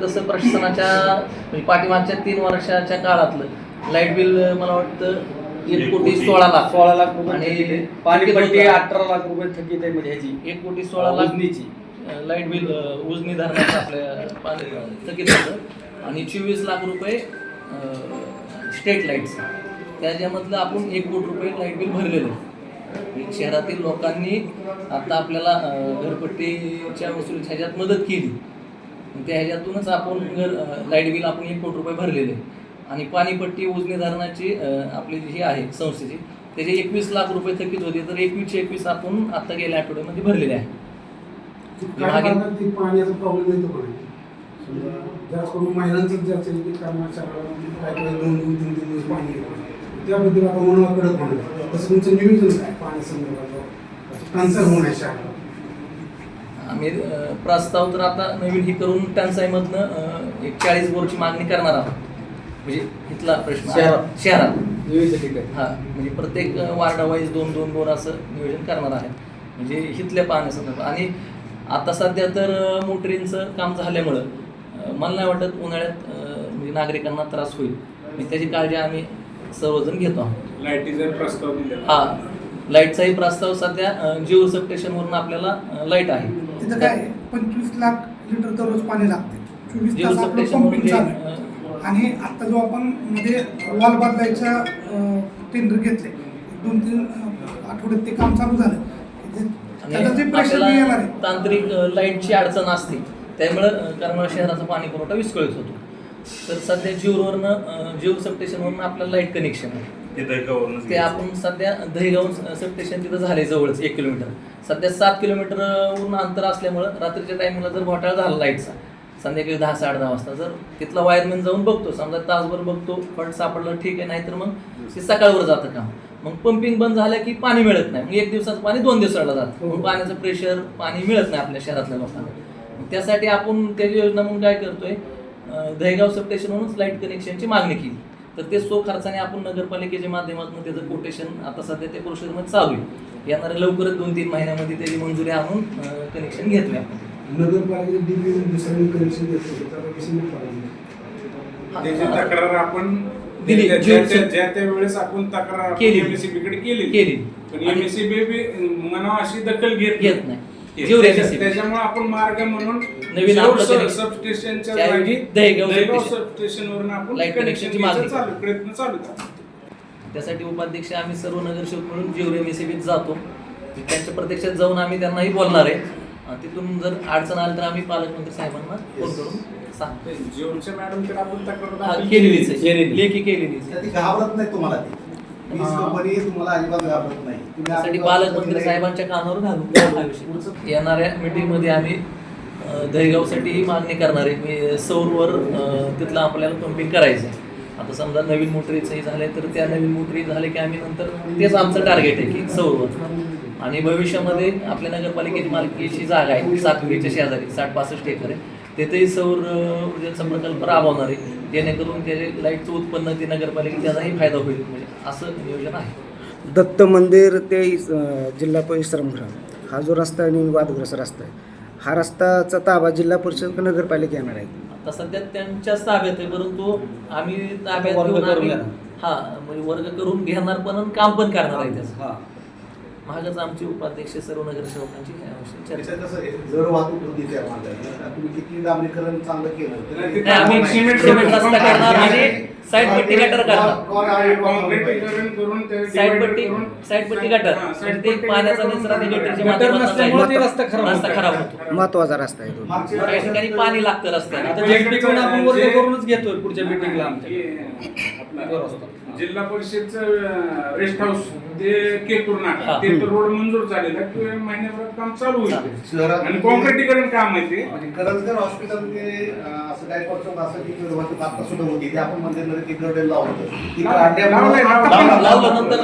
जसं प्रशासनाच्या म्हणजे पाठीमागच्या 3 वर्षाच्या काळातलं लाईट बिल मला वाटतं 1,16,00,000 आणि पाणीपट्टी 18 लाख रुपये थकीत आहे. म्हणजे ह्याची 1,16,00,000 उजनीची लाईट बिल उजनी धरणाचं आपल्या पाणी थकीत होतं आणि 24 लाख रुपये स्टेट लाईट्स. त्याच्यामधलं आपण 1 कोटी रुपये लाईट बिल भरलेलं आहे. शहरातील लोकांनी आता आपल्याला घरपट्टीच्या वसुलीच्या ह्याच्यात मदत केली. त्या ह्याच्यातूनच आपण लाईट बिल आपण 1 कोटी रुपये भरलेले आणि पाणीपट्टी उजनी धरणाची आपली जी आहे संस्थेची त्याचे 21 लाख रुपये थकीत होते. तर 21 आपण आता गेल्या आठवड्यामध्ये भरलेले आहे. पाण्याचा प्रॉब्लेम येतो पण जास्त करून महिलांचं जास्त की कामाच्या काही 2-3 दिवस पाणी येतं त्याबद्दल आता म्हणून कडक होणार. तसं तुमचं नियोजन काय पाण्यासंदर्भात टंचाई होण्याच्या आम्ही प्रस्ताव तर आता नवीन ही करून टंचाईमधनं एक 40 बोरची मागणी करणार आहोत. म्हणजे इथला प्रश्न शहरात हां म्हणजे प्रत्येक वार्डा वाईज 2-2 बोर असं नियोजन करणार आहे. म्हणजे इथल्या पाण्यासंदर्भात आणि आता सध्या तर मोटरींचं काम झाल्यामुळं मला नाही वाटत उन्हाळ्यात म्हणजे नागरिकांना त्रास होईल. म्हणजे त्याची काळजी आम्ही सर्वजण घेतो आहोत. लाईटीचा प्रस्ताव दिला. हां लाईटचाही प्रस्ताव सध्या जिओ सबस्टेशनवरून आपल्याला लाईट आहे. तिथं काय 25 लाख लिटर दररोज पाणी लागते. 24 जिओ तास आपलं सबस्टेशन पंपिंग चालू आहे. आणि आता जो आपण म्हणजे वॉल बदलायच्या टेंडर घेतले 2-3 आठवड्यात ते काम चालू झालं. त्याचं जे प्रेशर येणार आहे तांत्रिक लाईटची अडचण असते त्यामुळं कारण शहराचा पाणी पुरवठा विस्कळीत होतो. तर सध्या जिओ सबस्टेशनवरून आपल्याला लाईट कनेक्शन आहे. ते आपण सध्या दहेगाव सबस्टेशन तिथं झाले जवळच 1 किलोमीटर. सध्या 7 किलोमीटरवरून अंतर असल्यामुळं रात्रीच्या टायमिंगला जर घोटाळा झाला लाईटचा संध्याकाळी 10-10:30 वाजता जर तिथला वायरमॅन जाऊन बघतो समजा तासभर बघतो फट सापडलं ठीक आहे नाहीतर मग ते सकाळवर जातं काम. मग पंपिंग बंद झालं की पाणी मिळत नाही. मग 1 दिवसाचं पाणी 2 दिवसाला जातं. मग पाण्याचं प्रेशर पाणी मिळत नाही आपल्या शहरातल्या लोकांना. त्यासाठी आपण त्याची योजना म्हणून काय करतोय दहेगाव सबस्टेशनवरूनच लाईट कनेक्शनची मागणी केली. तर ते खर्चाने आपण नगरपालिकेच्या माध्यमातून त्याचं कोटेशन आता सध्या ते प्रोसेसमध्ये चालू आहे. येणाऱ्या लवकरच 2-3 महिन्यामध्ये त्याची मंजुरी आणून कनेक्शन घेतोय आपण. नगरपालिकेचे डीपी दुसऱ्यांनी कनेक्शन घेतलं त्याची तक्रार आपण दिली. ज्या त्यावेळेस आपण तक्रार केली. MSCB कडे केली. पण MSCB मनाव अशी दखल घेत नाही. त्याच्यामुळे आपण मार्ग म्हणून नवीन सबस्टेशनच्या जागी दहेगाव सबस्टेशनवरून आपण लाईट कनेक्शनची मागणी प्रयत्न चालू आहे. त्यासाठी उपाध्यक्ष आम्ही सर्व नगरसेवक म्हणून जिओ MSCBत जातो. त्यांच्या प्रत्यक्षात जाऊन आम्ही त्यांनाही बोलणार आहे. तिथून जर अडचण आली तर आम्ही पालकमंत्री साहेबांना फोन करून सांगतो. जिओच्या मॅडमकडे आपण तक्रार केलेलीच आहे. लेखी केलेलीच आहे. ती घाबरत नाही तुम्हाला ती वीज कंपनी तुम्हाला अजिबात घाबरत नाही. त्यासाठी पालकमंत्री साहेबांच्या कानावर घालून येणाऱ्या मीटिंगमध्ये आम्ही दहेगावसाठीही मागणी करणार आहे. मी सौरवर तिथलं आपल्याला पंपिंग करायचं आहे. आता समजा नवीन मोटरीचंही झालंय तर त्या नवीन मोटरी झाले की आम्ही नंतर तेच आमचं टार्गेट आहे की सौरवर. आणि भविष्यामध्ये आपल्या नगरपालिकेची मालकीची जागा आहे सातपुरीच्या शेजारी 60-65 एकर आहे. तेथेही सौर ऊर्जेचा प्रकल्प राबवणार आहे जेणेकरून त्याचे लाईटचं उत्पन्न ते नगरपालिकेत त्याचाही फायदा होईल. म्हणजे असं नियोजन आहे. दत्त मंदिर ते जिल्हा परिश्रमगृह हा जो रस्ता आहे आणि वादग्रस्त रस्ता आहे हा रस्ताचा ताबा जिल्हा परिषद का नगरपालिका येणार आहे. आता सध्या त्यांच्याच ताब्यात आहे परंतु आम्ही ताब्यात म्हणजे वर्ग करून घेणार पण काम पण करणार आहे त्याचं. मागच आमचे उपाध्यक्ष सर्व नगरसेवकांची चर्चा. जर वाहतूक होती त्या मार्गाने तुम्ही किती डांबरीकरण चांगलं केलं आम्ही सिमेंट रस्ता करणार आणि साईड पट्टी गटर करणार. साईड पट्टी गटर ते पाण्याचा निचरा ते गटरच्या माध्यमातून रस्ता खराब होतो. महत्वाचा रस्ता आहे तो. काही ठिकाणी पाणी लागतं रस्त्याला. आता जेडपीकडून आपण वर्ग करूनच घेतोय पुढच्या मीटिंगला जिल्हा परिषदचं रेस्ट हाऊस ते केतूर नाका ते रोड मंजूर झालेला किंवा महिन्याभरात काम चालू होईल आणि कॉन्क्रिटीकरण काम आहे ते. म्हणजे करंजकर हॉस्पिटल ते असं काय करतो असं की वाहतूक आता सुद्धा होती ते आपण मंदिरमध्ये ते गडे लावतो की लावलं नंतर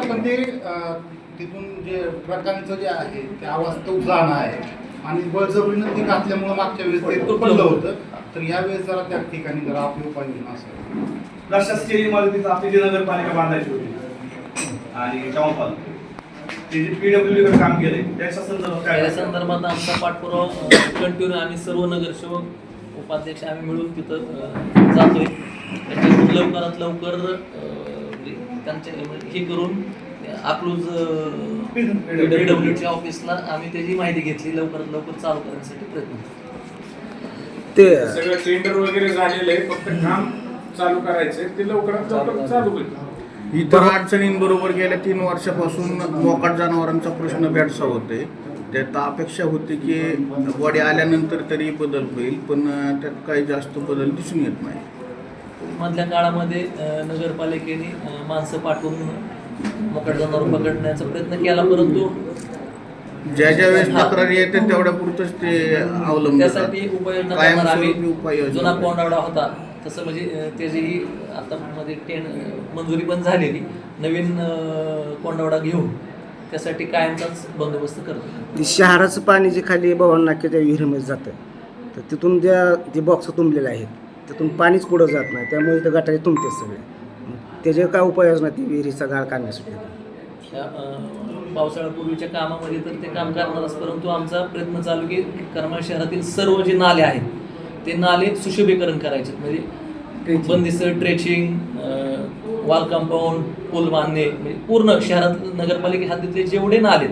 पण ते तिथून जे ट्रकांचं जे आहे ते अवास्तव जाणं आहे आणि बळजबरीनं ते घातल्यामुळे मागच्या वेळेस ते तुटलं होतं. तर यावेळेस जरा त्या ठिकाणी जरा आपली उपाययोजना असेल. प्रशासकीय इमारतीत आपली जी नगरपालिका बांधायची होती आणि टाउन हॉल ते जे पीडब्ल्यूडी काम केलंय त्याच्या संदर्भात काय त्या संदर्भात आमचा पाठपुरावा कंटिन्यू आम्ही सर्व नगरसेवक उपाध्यक्ष आम्ही मिळून तिथं जातोय. त्याच्यातून लवकरात लवकर म्हणजे त्यांचे हे करून अकलूज PWDच्या ऑफिसला आम्ही त्याची माहिती घेतली. लवकरात लवकर चालू करण्यासाठी प्रयत्न करू. ते सगळं टेंडर वगैरे झालेलं आहे, फक्त काम चालू करायचंय, ते लवकरात लवकर चालू होईल. इतर अडचणींबरोबर गेल्या 3 वर्षापासून मोकाट जनावरांचा प्रश्न भेडसावत आहे. त्यात अपेक्षा होती की बॉडी आल्यानंतर तरी बदल होईल, पण त्यात काही जास्त बदल दिसून येत नाही. मधल्या काळामध्ये नगरपालिकेने माणसं पाठवून मोकट जनावर पकडण्याचा प्रयत्न केला, परंतु ज्या ज्या वेळेस तक्रारी येते तेवढ्या पुरतच ते अवलंबून त्यासाठी उपाययोजना करणार आम्ही. कायमस्वरूपी उपाययोजना जुना कोंडावडा होता तसं म्हणजे त्याचीही आता मध्ये मंजुरी पण झालेली, नवीन कोंडावडा घेऊन त्यासाठी कायमचाच बंदोबस्त करतो. ते शहराचं पाणी जे खाली भवन नाक्याच्या विहिरीमध्ये जातं, तर तिथून जे बॉक्स तुंबलेले आहेत तिथून पाणीच पुढं जात नाही, त्यामुळे इथं गटारी तुंबते सगळे. त्याचे काय उपाययोजना ती विहिरीचा गाळ काढण्यासाठी? त्या पावसाळ्यापूर्वीच्या कामामध्ये तर ते काम करणारच, परंतु आमचा प्रयत्न चालू की करमाळ शहरातील सर्व जे नाले आहेत ते नाले सुशोभीकरण करायचे, म्हणजे बंदिस्त ट्रेचिंग, वॉल कंपाऊंड, पूल बांधणे, म्हणजे पूर्ण शहरात नगरपालिके हद्दीतले जेवढे नाले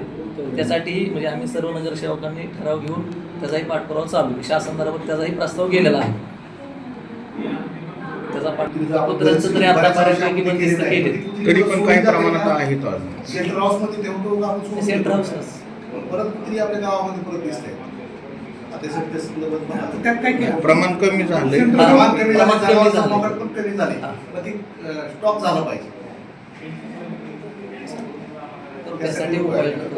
त्यासाठी म्हणजे आम्ही सर्व नगरसेवकांनी ठराव घेऊन त्याचाही पाठपुरावा चालू आहे. शासनामार्फत त्याचाही प्रस्ताव गेलेला आहे. त्याचा पाठपुराव्याचं तरी आतापर्यंत की बंदिस्त केले. तरी पण काही प्रमाणात आहेत अजून. सेंट्रल हाऊसमध्ये ठेवतो का आपण सोडून सेंट्रल देतो? हाऊस परत तरी आपल्या गावामध्ये परत दिसतंय. आता त्या संदर्भात बघा. त्यात काय केलं प्रमाण कमी झालंय. प्रमाण कमी झालं, प्रमाण कमी जनावरांचं झालं. मोकाट पण कमी झाले, पण ती स्टॉक झाला पाहिजे. त्यासाठी उपाययोजना